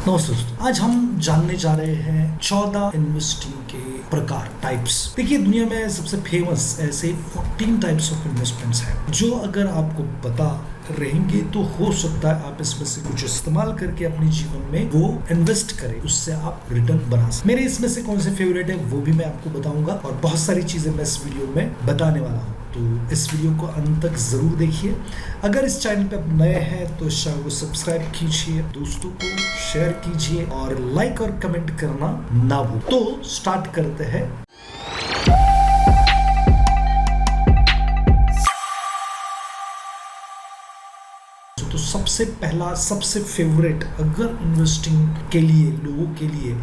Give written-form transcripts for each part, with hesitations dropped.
नमस्ते दोस्तों, आज हम जानने जा रहे हैं 14 इन्वेस्टिंग के प्रकार टाइप्स। देखिए, दुनिया में सबसे फेमस ऐसे 14 टाइप्स ऑफ इन्वेस्टमेंट्स हैं जो अगर आपको पता रहेंगे तो हो सकता है आप इसमें से कुछ इस्तेमाल करके अपने जीवन में वो इन्वेस्ट करें, उससे आप रिटर्न बना सकें। मेरे इसमें से कौन से फेवरेट है वो भी मैं आपको बताऊंगा और बहुत सारी चीजें मैं इस वीडियो में बताने वाला हूँ, तो इस वीडियो को अंत तक जरूर देखिए। अगर इस चैनल पे आप नए हैं तो इस चैनल को सब्सक्राइब कीजिए, दोस्तों को शेयर कीजिए और लाइक और कमेंट करना ना भूलें। तो स्टार्ट करते हैं। तो सबसे पहला, सबसे फेवरेट अगर इन्वेस्टिंग के लिए लोगों के लिए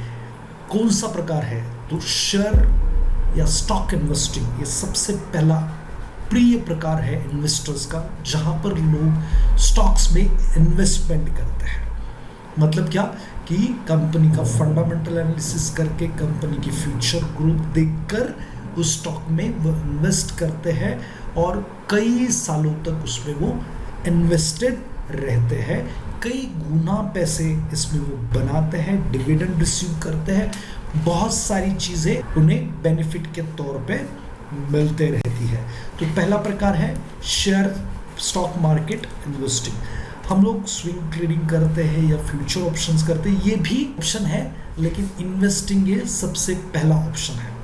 कौन सा प्रकार है तो शेयर या स्टॉक इन्वेस्टिंग, ये सबसे पहला प्रिय प्रकार है इन्वेस्टर्स का, जहां पर लोग स्टॉक्स में इन्वेस्टमेंट करते हैं। मतलब क्या कि कंपनी का फंडामेंटल एनालिसिस करके, कंपनी की फ्यूचर ग्रोथ देखकर उस स्टॉक में वो इन्वेस्ट करते हैं और कई सालों तक उसमें वो इन्वेस्टेड रहते हैं। कई गुना पैसे इसमें वो बनाते हैं, डिविडेंड रिसीव करते हैं, बहुत सारी चीज़ें उन्हें बेनिफिट के तौर पे मिलते रहती है। तो पहला प्रकार है शेयर स्टॉक मार्केट इन्वेस्टिंग। हम लोग स्विंग ट्रेडिंग करते हैं या फ्यूचर ऑप्शंस करते हैं, ये भी ऑप्शन है, लेकिन इन्वेस्टिंग ये सबसे पहला ऑप्शन है।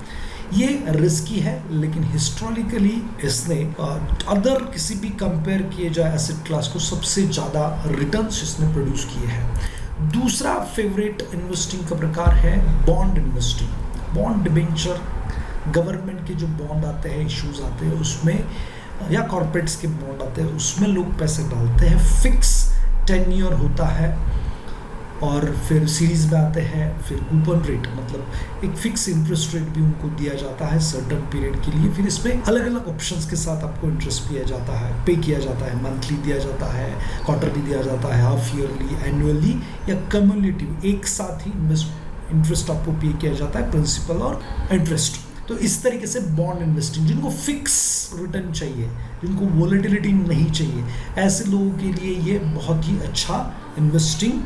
ये रिस्की है, लेकिन हिस्टोरिकली इसने अदर किसी भी कंपेयर किए जाए एसेट क्लास को सबसे ज़्यादा रिटर्न्स इसने प्रोड्यूस किए हैं। दूसरा फेवरेट इन्वेस्टिंग का प्रकार है bond investing. Bond debenture, government के जो बॉन्ड आते हैं, इश्यूज आते हैं उसमें, या कॉर्पोरेट्स के बॉन्ड आते हैं उसमें लोग पैसे डालते हैं। फिक्स 10 ईयर होता है और फिर सीरीज में आते हैं, फिर कूपन रेट, मतलब एक फिक्स इंटरेस्ट रेट भी उनको दिया जाता है सर्टेन पीरियड के लिए। फिर इसमें अलग अलग ऑप्शंस के साथ आपको इंटरेस्ट दिया जाता है, पे किया जाता है, मंथली दिया जाता है, क्वार्टरली दिया जाता है, हाफ ईयरली, एनुअली या कम्युलेटिव, एक साथ ही इंटरेस्ट आपको पे किया जाता है, प्रिंसिपल और इंटरेस्ट। तो इस तरीके से बॉन्ड इन्वेस्टिंग, जिनको फिक्स रिटर्न चाहिए, जिनको वोलेटिलिटी नहीं चाहिए, ऐसे लोगों के लिए ये बहुत ही अच्छा इन्वेस्टिंग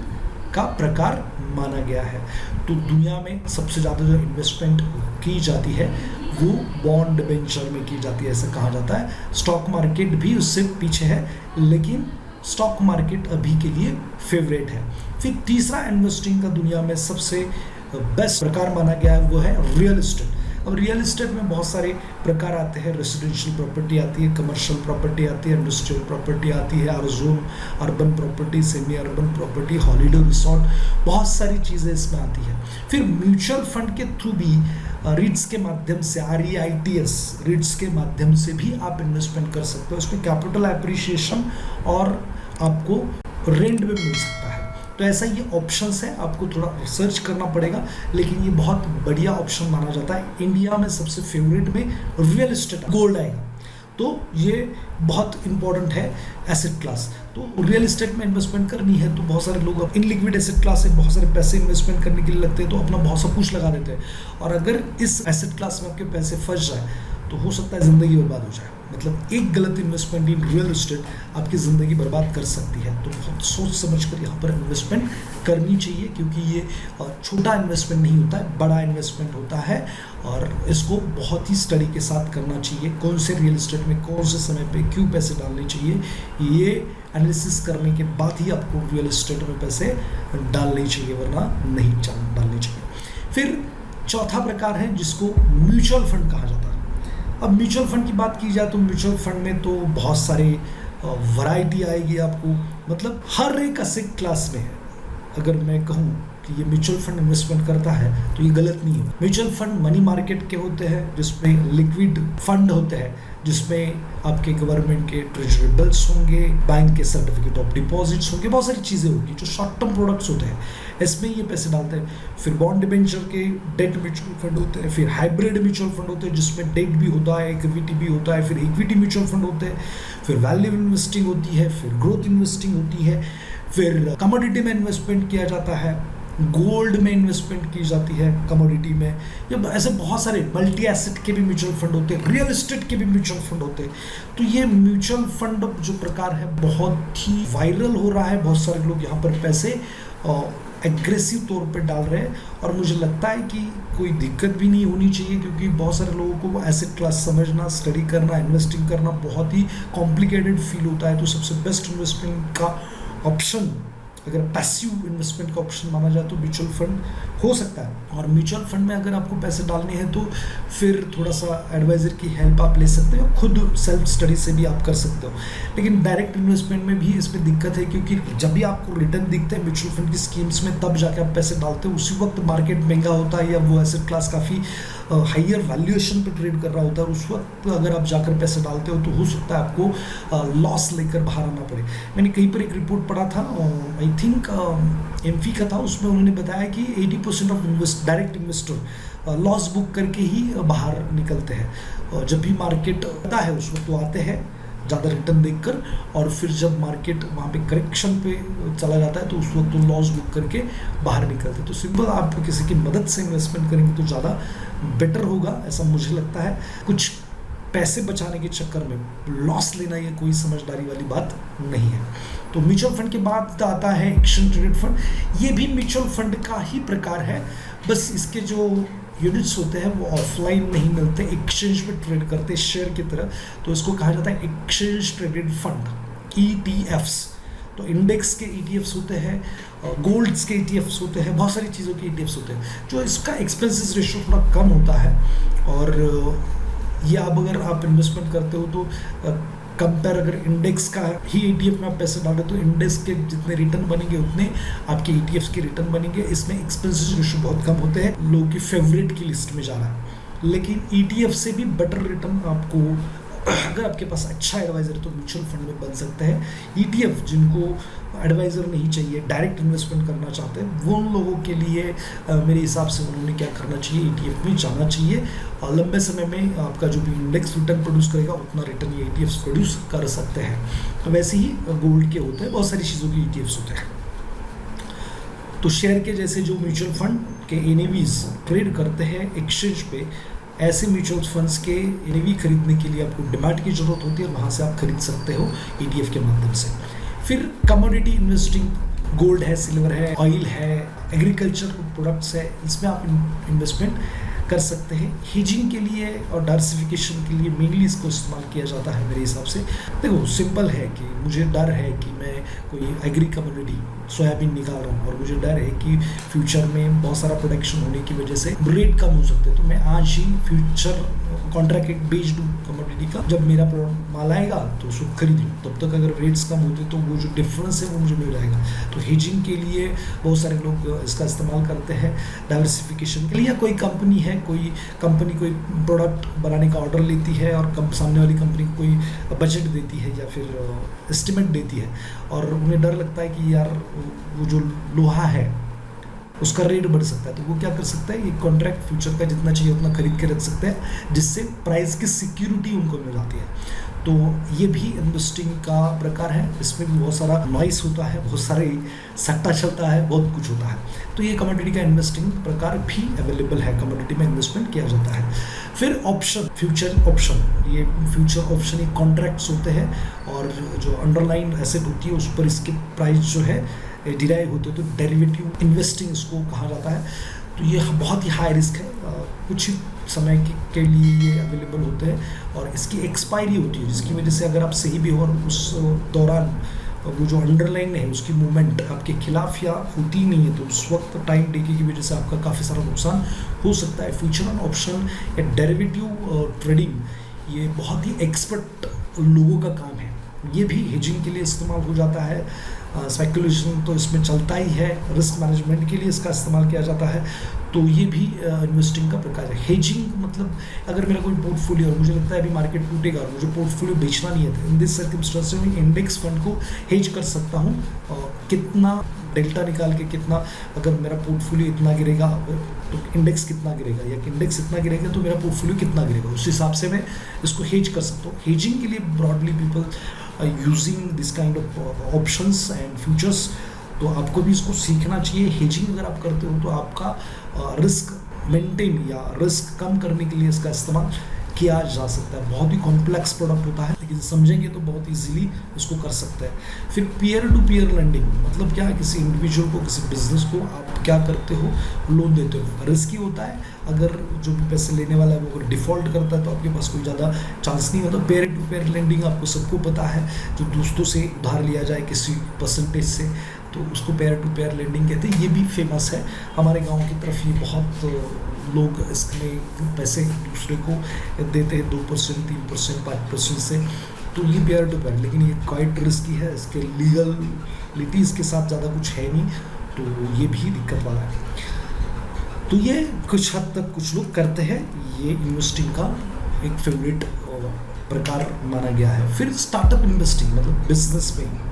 का प्रकार माना गया है। तो दुनिया में सबसे ज़्यादा जो इन्वेस्टमेंट की जाती है वो बॉन्ड डिबेंचर में की जाती है, ऐसा कहा जाता है। स्टॉक मार्केट भी उससे पीछे है, लेकिन स्टॉक मार्केट अभी के लिए फेवरेट है। फिर तीसरा इन्वेस्टिंग का दुनिया में सबसे बेस्ट प्रकार माना गया है वो है रियल एस्टेट। अब रियल एस्टेट में बहुत सारे प्रकार आते हैं। रेसिडेंशियल प्रॉपर्टी आती है, कमर्शियल प्रॉपर्टी आती है, इंडस्ट्रियल प्रॉपर्टी आती है, urban property, semi urban property, holiday resort, बहुत सारी चीज़ें इसमें आती है। फिर म्यूचुअल फंड के थ्रू भी रिट्स के माध्यम से, REITs रिट्स के माध्यम से भी आप इन्वेस्टमेंट कर सकते हो। उसमें कैपिटल एप्रिसिएशन और आपको रेंट में मिल सकता है। तो ऐसा ये ऑप्शंस है, आपको थोड़ा रिसर्च करना पड़ेगा, लेकिन ये बहुत बढ़िया ऑप्शन माना जाता है। इंडिया में सबसे फेवरेट में रियल एस्टेट, गोल्ड आएगा, तो ये बहुत इंपॉर्टेंट है एसेट क्लास। तो रियल एस्टेट में इन्वेस्टमेंट करनी है तो बहुत सारे लोग इन लिक्विड एसेट क्लास से बहुत सारे पैसे इन्वेस्टमेंट करने के लिए लगते हैं, तो अपना बहुत सा कुछ लगा देते हैं, और अगर इस एसेट क्लास में आपके पैसे फंस जाए तो हो सकता है ज़िंदगी बर्बाद हो जाए। मतलब एक गलत इन्वेस्टमेंट इन रियल एस्टेट आपकी ज़िंदगी बर्बाद कर सकती है। तो बहुत सोच समझ कर यहाँ पर इन्वेस्टमेंट करनी चाहिए, क्योंकि ये छोटा इन्वेस्टमेंट नहीं होता है, बड़ा इन्वेस्टमेंट होता है, और इसको बहुत ही स्टडी के साथ करना चाहिए। कौन से रियल एस्टेट में कौन से समय पे क्यों पैसे डालने चाहिए, ये एनालिसिस करने के बाद ही आपको रियल एस्टेट में पैसे डालने चाहिए, वरना नहीं डालने चाहिए। फिर चौथा प्रकार है जिसको म्यूचुअल फंड कहा जाता है। अब म्यूचुअल फंड की बात की जाए तो म्यूचुअल फंड में तो बहुत सारे वैरायटी आएगी आपको, मतलब हर एक एसेट क्लास में है। अगर मैं कहूँ कि ये म्यूचुअल फंड इन्वेस्टमेंट करता है तो ये गलत नहीं है। म्यूचुअल फंड मनी मार्केट के होते हैं, जिसमें लिक्विड फंड होते हैं, जिसमें आपके गवर्नमेंट के ट्रेजरी बिल्स होंगे, बैंक के सर्टिफिकेट ऑफ डिपॉजिट्स होंगे, बहुत सारी चीज़ें होगी जो शॉर्ट टर्म प्रोडक्ट्स होते हैं, इसमें ये पैसे डालते हैं। फिर बॉन्ड डिबेंचर के डेट म्यूचुअल फंड होते हैं, फिर हाइब्रिड म्यूचुअल फंड होते हैं जिसमें डेट भी होता है, इक्विटी भी होता है, फिर इक्विटी म्यूचुअल फंड होते हैं, फिर वैल्यू इन्वेस्टिंग होती है, फिर ग्रोथ इन्वेस्टिंग होती है, फिर कमोडिटी में इन्वेस्टमेंट किया जाता है, गोल्ड में इन्वेस्टमेंट की जाती है, कमोडिटी में, या ऐसे बहुत सारे मल्टी एसेट के भी म्यूचुअल फंड होते हैं, रियल एस्टेट के भी म्यूचुअल फंड होते हैं। तो ये म्यूचुअल फंड जो प्रकार है बहुत ही वायरल हो रहा है, बहुत सारे लोग यहाँ पर पैसे एग्रेसिव तौर पे डाल रहे हैं, और मुझे लगता है कि कोई दिक्कत भी नहीं होनी चाहिए, क्योंकि बहुत सारे लोगों को एसेट क्लास समझना, स्टडी करना, इन्वेस्टिंग करना बहुत ही कॉम्प्लिकेटेड फील होता है। तो सबसे बेस्ट इन्वेस्टमेंट का ऑप्शन, अगर पैसिव इन्वेस्टमेंट का ऑप्शन माना जाए तो म्यूचुअल फंड हो सकता है। और म्यूचुअल फंड में अगर आपको पैसे डालने हैं तो फिर थोड़ा सा एडवाइज़र की हेल्प आप ले सकते हो, खुद सेल्फ स्टडी से भी आप कर सकते हो। लेकिन डायरेक्ट इन्वेस्टमेंट में भी इसमें दिक्कत है, क्योंकि जब भी आपको रिटर्न दिखते हैं म्यूचुअल फंड की स्कीम्स में, तब जाके आप पैसे डालते हो। उसी वक्त मार्केट महंगा होता है या वो एसेट क्लास काफ़ी हाइयर वैल्यूएशन पे ट्रेड कर रहा होता है, और उस वक्त अगर आप जाकर पैसे डालते हो तो हो सकता है आपको लॉस लेकर बाहर आना पड़े। मैंने कहीं पर एक रिपोर्ट पढ़ा था, आई थिंक एमफी का था, उसमें उन्होंने बताया कि 80% of direct investor loss book करके ही बाहर निकलते हैं। जब भी मार्केट आता है उस वक्त वो आते हैं ज़्यादा रिटर्न देखकर, और फिर जब मार्केट वहाँ पे करेक्शन पे चला जाता है तो उस वक्त तो लॉस बुक करके बाहर निकलते हैं। तो सिंपल आप किसी की मदद से इन्वेस्टमेंट करेंगे तो ज़्यादा बेटर होगा, ऐसा मुझे लगता है। कुछ पैसे बचाने के चक्कर में लॉस लेना ये कोई समझदारी वाली बात नहीं है। तो म्यूचुअल फंड के बाद आता है एक्सचेंज ट्रेडेड फंड। ये भी म्यूचुअल फंड का ही प्रकार है, बस इसके जो यूनिट्स होते हैं वो ऑफलाइन नहीं मिलते, एक्सचेंज में ट्रेड करते हैं शेयर की तरह। तो इसको कहा जाता है एक्सचेंज ट्रेडेड फंड, ETFs। तो इंडेक्स के ETFs होते हैं, गोल्ड्स के ETFs होते हैं, बहुत सारी चीज़ों के ETFs होते हैं, जो इसका एक्सपेंसेस रेशियो थोड़ा कम होता है। और ये अगर आप इन्वेस्टमेंट करते हो तो कंपेयर अगर इंडेक्स का ही ETF में आप पैसे डालें तो इंडेक्स के जितने रिटर्न बनेंगे उतने आपके ETFs के रिटर्न बनेंगे। इसमें एक्सपेंसेस रेशियो बहुत कम होते हैं, लोगों की फेवरेट की लिस्ट में जा रहा है। लेकिन ETF से भी बेटर रिटर्न आपको, अगर आपके पास अच्छा एडवाइज़र है तो म्यूचुअल फंड में बन सकते हैं। ETF जिनको एडवाइज़र नहीं चाहिए, डायरेक्ट इन्वेस्टमेंट करना चाहते हैं, वो उन लोगों के लिए मेरे हिसाब से उन्होंने क्या करना चाहिए, ETF में जाना चाहिए। लंबे समय में आपका जो भी इंडेक्स रिटर्न प्रोड्यूस करेगा उतना रिटर्न ये ETFs प्रोड्यूस कर सकते हैं। तो वैसे ही गोल्ड के होते हैं, बहुत सारी चीज़ों के ETFs होते हैं। तो शेयर के जैसे जो म्यूचुअल फंड के NAVs ट्रेड करते हैं एक्सचेंज पे, ऐसे म्यूचुअल फंड्स के NAV खरीदने के लिए आपको डिमैट की ज़रूरत होती है, वहाँ से आप खरीद सकते हो ETF के माध्यम से। फिर कमोडिटी इन्वेस्टिंग, गोल्ड है, सिल्वर है, ऑयल है, एग्रीकल्चर प्रोडक्ट्स है, इसमें आप इन्वेस्टमेंट कर सकते हैं। हेजिंग के लिए और डाइवर्सिफिकेशन के लिए मेनली इसको इस्तेमाल किया जाता है मेरे हिसाब से। देखो सिंपल है कि मुझे डर है कि मैं कोई एग्री कमोडिटी सोयाबीन निकाल रहा हूँ और मुझे डर है कि फ्यूचर में बहुत सारा प्रोडक्शन होने की वजह से रेट कम हो सकते हैं, तो मैं आज ही फ्यूचर कॉन्ट्रैक्ट बेच दूँ कमोडिटी का, जब मेरा माल आएगा तो उसको खरीद लूँ। तब तक अगर रेट्स कम होते तो वो जो डिफरेंस है वो मुझे मिल जाएगा। तो हेजिंग के लिए बहुत सारे लोग इसका इस्तेमाल करते हैं डाइवर्सिफिकेशन के लिए। कोई कंपनी है, कोई कंपनी कोई प्रोडक्ट बनाने का ऑर्डर लेती है और सामने वाली कंपनी को कोई बजट देती है या फिर एस्टिमेट देती है, और उन्हें डर लगता है कि यार वो जो लोहा है उसका रेट बढ़ सकता है, तो वो क्या कर सकता है, ये कॉन्ट्रैक्ट फ्यूचर का जितना चाहिए उतना खरीद के रख सकते हैं, जिससे प्राइस की सिक्योरिटी उनको मिल जाती है। तो ये भी इन्वेस्टिंग का प्रकार है, इसमें भी बहुत सारा नॉइस होता है, बहुत सारे सट्टा चलता है, बहुत कुछ होता है। तो ये कमोडिटी का इन्वेस्टिंग प्रकार भी अवेलेबल है, कमोडिटी में इन्वेस्टमेंट किया जाता है। फिर ऑप्शन, फ्यूचर ऑप्शन, ये फ्यूचर ऑप्शन ये कॉन्ट्रैक्ट्स होते हैं और जो अंडरलाइन एसेट होती है उस पर इसके प्राइस जो है डिराइव होते हैं, तो डेरिवेटिव इन्वेस्टिंग इसको कहा जाता है। तो ये बहुत ही हाई रिस्क है, कुछ ही समय के लिए ये अवेलेबल होते हैं और इसकी एक्सपायरी होती है, जिसकी वजह से अगर आप सही भी हो और उस दौरान वो जो अंडरलाइन है उसकी मूवमेंट आपके खिलाफ या होती नहीं है, तो उस वक्त टाइम टेकिंग की वजह से आपका काफ़ी सारा नुकसान हो सकता है। फ्यूचर एंड ऑप्शन या डेरिवेटिव ट्रेडिंग ये बहुत ही एक्सपर्ट लोगों का काम है, ये भी हेजिंग के लिए इस्तेमाल हो जाता है। स्पेकुलेशन तो इसमें चलता ही है, रिस्क मैनेजमेंट के लिए इसका इस्तेमाल किया जाता है, तो ये भी इन्वेस्टिंग का प्रकार है। हेजिंग मतलब अगर मेरा कोई पोर्टफोलियो और मुझे लगता है अभी मार्केट टूटेगा और मुझे पोर्टफोलियो बेचना नहीं है, इन दिस सर्कमस्टेंस में इंडेक्स फंड को हेज कर सकता हूँ, कितना डेल्टा निकाल के, कितना अगर मेरा पोर्टफोलियो इतना गिरेगा तो इंडेक्स कितना गिरेगा, या इंडेक्स इतना गिरेगा तो मेरा पोर्टफोलियो कितना गिरेगा, उस हिसाब से मैं इसको हेज कर सकता हूँ। हेजिंग के लिए broadly people using this kind of options and futures, तो आपको भी इसको सीखना चाहिए। हेजिंग अगर आप करते हो तो आपका रिस्क मेंटेन या रिस्क कम करने के लिए इसका इस्तेमाल किया जा सकता है। बहुत ही कॉम्प्लेक्स प्रोडक्ट होता है, तरीके से समझेंगे तो बहुत इजीली इसको कर सकते हैं। फिर पीयर टू पीयर लेंडिंग मतलब क्या, किसी इंडिविजुअल को, किसी बिजनेस को आप क्या करते हो, लोन देते हो। रिस्की होता है, अगर जो भी पैसे लेने वाला है वो अगर डिफ़ॉल्ट करता है तो आपके पास कोई ज़्यादा चांस नहीं होता। पेयर टू पेयर लेंडिंग आपको सबको पता है, जो दोस्तों से उधार लिया जाए किसी परसेंटेज से तो उसको पेयर टू पेयर लेंडिंग कहते हैं। ये भी फेमस है हमारे गांव की तरफ, ये बहुत लोग इसमें पैसे दूसरे को देते हैं 2%, 3%, 5% से। तो ये पेयर टू पेयर, लेकिन ये क्वाइट रिस्की है, इसके लीगलिटीज़ के साथ ज़्यादा कुछ है नहीं, तो ये भी दिक्कत वाला है। तो ये कुछ हद तक कुछ लोग करते हैं, ये इन्वेस्टिंग का एक फेवरेट प्रकार माना गया है। फिर स्टार्टअप इन्वेस्टिंग मतलब बिजनेस में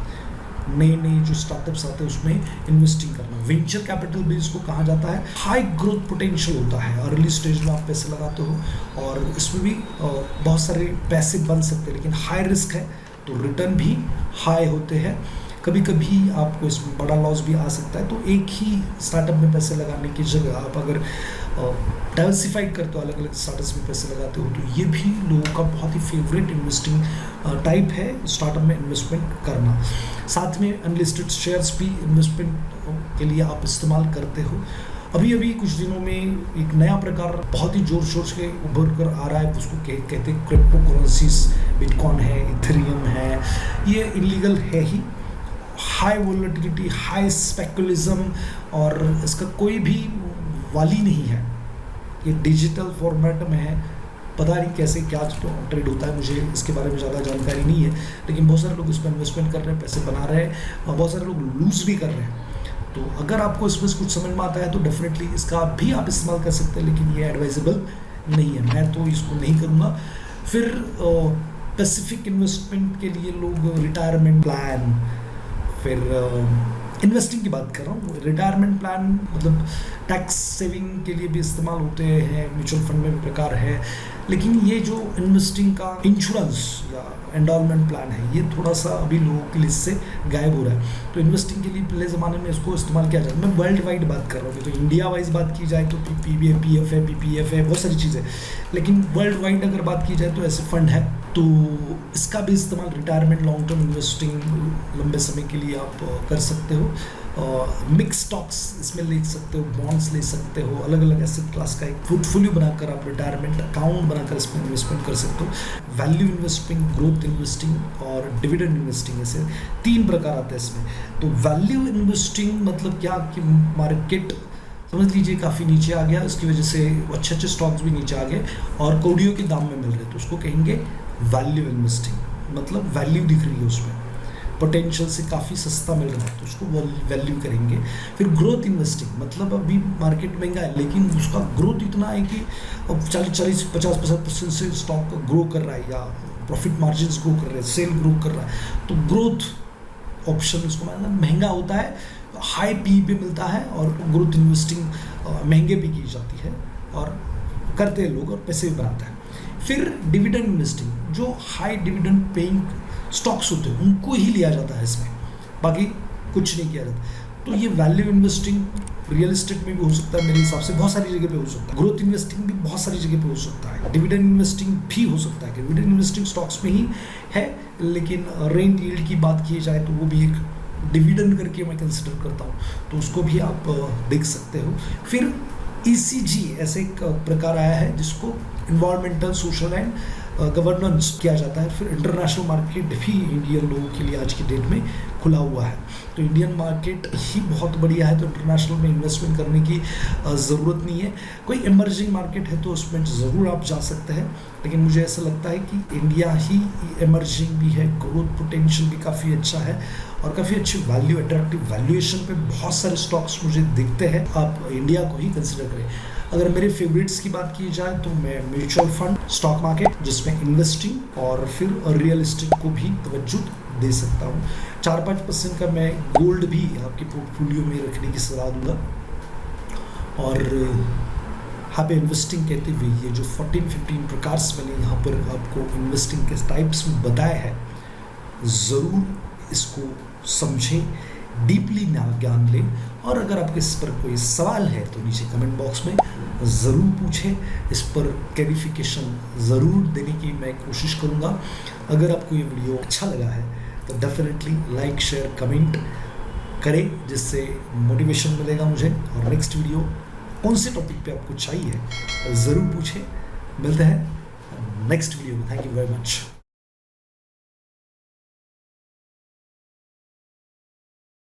नए नए जो स्टार्टअप्स आते हैं उसमें इन्वेस्टिंग करना। वेंचर कैपिटल भी इसको कहा जाता है। हाई ग्रोथ पोटेंशियल होता है, अर्ली स्टेज में आप पैसे लगाते हो और इसमें भी बहुत सारे पैसे बन सकते हैं, लेकिन हाई रिस्क है तो रिटर्न भी हाई होते हैं। कभी कभी आपको इसमें बड़ा लॉस भी आ सकता है। तो एक ही स्टार्टअप में पैसे लगाने की जगह आप अगर डाइवर्सिफाइड करते हो, अलग अलग स्टार्टअप्स में पैसे लगाते हो, तो ये भी लोगों का बहुत ही फेवरेट इन्वेस्टिंग टाइप है, स्टार्टअप में इन्वेस्टमेंट करना। साथ में अनलिस्टेड शेयर्स भी इन्वेस्टमेंट के लिए आप इस्तेमाल करते हो। अभी अभी कुछ दिनों में एक नया प्रकार बहुत ही जोर शोर से उभर कर आ रहा है, उसको कहते हैं क्रिप्टो करेंसीज। बिटकॉइन है, इथेरियम है, ये इलीगल है ही। हाई वोलेटिलिटी, हाई स्पेकुलिज्म और इसका कोई भी वाली नहीं है। ये डिजिटल फॉर्मेट में है, पता नहीं कैसे क्या ट्रेड होता है, मुझे इसके बारे में ज़्यादा जानकारी नहीं है, लेकिन बहुत सारे लोग इस पर इन्वेस्टमेंट कर रहे हैं, पैसे बना रहे हैं और बहुत सारे लोग लूज़ भी कर रहे हैं। तो अगर आपको इसमें कुछ समझ में आता है तो डेफिनेटली इसका भी आप इस्तेमाल कर सकते हैं, लेकिन ये एडवाइजेबल नहीं है, मैं तो इसको नहीं करूँगा। फिर पैसिफिक इन्वेस्टमेंट के लिए लोग रिटायरमेंट प्लान, फिर इन्वेस्टिंग की बात कर रहा हूँ। रिटायरमेंट प्लान मतलब टैक्स सेविंग के लिए भी इस्तेमाल होते हैं, म्यूचुअल फंड में भी प्रकार है, लेकिन ये जो इन्वेस्टिंग का इंश्योरेंस या एंडोलमेंट प्लान है, ये थोड़ा सा अभी लोगों की लिस्ट से गायब हो रहा है। तो इन्वेस्टिंग के लिए पहले ज़माने में इसको इस्तेमाल किया जाता है। मैं वर्ल्ड वाइड बात कर रहा हूँ, तो इंडिया वाइज बात की जाए तो PF है, PPF है, बहुत सारी चीज़ें, लेकिन वर्ल्ड वाइड अगर बात की जाए तो ऐसे फंड है। तो इसका भी इस्तेमाल रिटायरमेंट, लॉन्ग टर्म इन्वेस्टिंग, लंबे समय के लिए आप कर सकते हो। मिक्स स्टॉक्स इसमें ले सकते हो, बॉन्ड्स ले सकते हो, अलग अलग एसेट क्लास का एक पोर्टफोलियो बनाकर आप रिटायरमेंट अकाउंट बनाकर इसमें इन्वेस्टमेंट कर सकते हो। वैल्यू इन्वेस्टिंग, ग्रोथ इन्वेस्टिंग और डिविडेंड इन्वेस्टिंग, ऐसे 3 प्रकार आते हैं इसमें। तो वैल्यू इन्वेस्टिंग मतलब क्या कि मार्केट समझ लीजिए काफ़ी नीचे आ गया, इसकी वजह से अच्छे अच्छे स्टॉक्स भी नीचे आ गए और कौड़ियों के दाम में मिल रहे, तो उसको कहेंगे वैल्यू इन्वेस्टिंग। मतलब वैल्यू दिख रही है उसमें, पोटेंशियल से काफ़ी सस्ता मिल रहा है तो उसको वैल्यू करेंगे। फिर ग्रोथ इन्वेस्टिंग मतलब अभी मार्केट महंगा है लेकिन उसका ग्रोथ इतना है कि 40-50% से स्टॉक ग्रो कर रहा है या प्रॉफिट मार्जिन ग्रो कर रहे हैं, सेल ग्रो कर रहा है, तो ग्रोथ ऑप्शन इसको मतलब महंगा होता है, हाई पी पे मिलता है और ग्रोथ इन्वेस्टिंग महंगे भी की जाती है और करते हैं लोग और पैसे भी बनाते हैं। फिर डिविडेंड इन्वेस्टिंग, जो हाई डिविडेंड पेइंग स्टॉक्स होते हैं उनको ही लिया जाता है इसमें, बाकी कुछ नहीं किया जाता। तो ये वैल्यू इन्वेस्टिंग रियल एस्टेट में भी हो सकता है, मेरे हिसाब से बहुत सारी जगह पे हो सकता है। ग्रोथ इन्वेस्टिंग भी बहुत सारी जगह पे हो सकता है। डिविडेंड इन्वेस्टिंग भी हो सकता है, डिविडेंड इन्वेस्टिंग स्टॉक्स में ही है, लेकिन रेंट यील्ड की बात की जाए तो वो भी एक डिविडेंड करके मैं कंसिडर करता हूँ, तो उसको भी आप देख सकते हो। फिर ECG ऐसे एक प्रकार आया है जिसको इन्वायरमेंटल, सोशल एंड गवर्नेंस किया जाता है। फिर इंटरनेशनल मार्केट भी इंडियन लोगों के लिए आज की डेट में खुला हुआ है, तो इंडियन मार्केट ही बहुत बढ़िया है, तो इंटरनेशनल में इन्वेस्टमेंट करने की ज़रूरत नहीं है। कोई इमर्जिंग मार्केट है तो उसमें ज़रूर आप जा सकते हैं, लेकिन मुझे ऐसा लगता है कि इंडिया ही इमर्जिंग भी है, ग्रोथ पोटेंशियल भी काफ़ी अच्छा है और काफ़ी अच्छी वैल्यू, अट्रैक्टिव वैल्यूएशन पे बहुत सारे स्टॉक्स मुझे दिखते हैं। आप इंडिया को ही कंसिडर करें। अगर मेरे फेवरेट्स की बात की जाए तो मैं म्यूचुअल फंड, स्टॉक मार्केट जिसमें इन्वेस्टिंग और फिर रियल एस्टेट को भी तवज्जो दे सकता हूँ। 4-5% का मैं गोल्ड भी आपके पोर्टफोलियो में रखने की सलाह दूंगा। और यहाँ पे इन्वेस्टिंग कहते हुए ये जो 14-15 प्रकार मैंने यहाँ पर आपको इन्वेस्टिंग के टाइप्स में बताया है, ज़रूर इसको समझें, डीपली ज्ञान लें। और अगर आपके इस पर कोई सवाल है तो नीचे कमेंट बॉक्स में ज़रूर पूछें, इस पर क्लैरिफिकेशन ज़रूर देने की मैं कोशिश करूँगा। अगर आपको ये वीडियो अच्छा लगा है तो डेफिनेटली लाइक शेयर कमेंट करें, जिससे मोटिवेशन मिलेगा मुझे। और नेक्स्ट वीडियो कौन से टॉपिक पे आपको चाहिए ज़रूर पूछें। मिलते हैं नेक्स्ट वीडियो में। Thank you very much.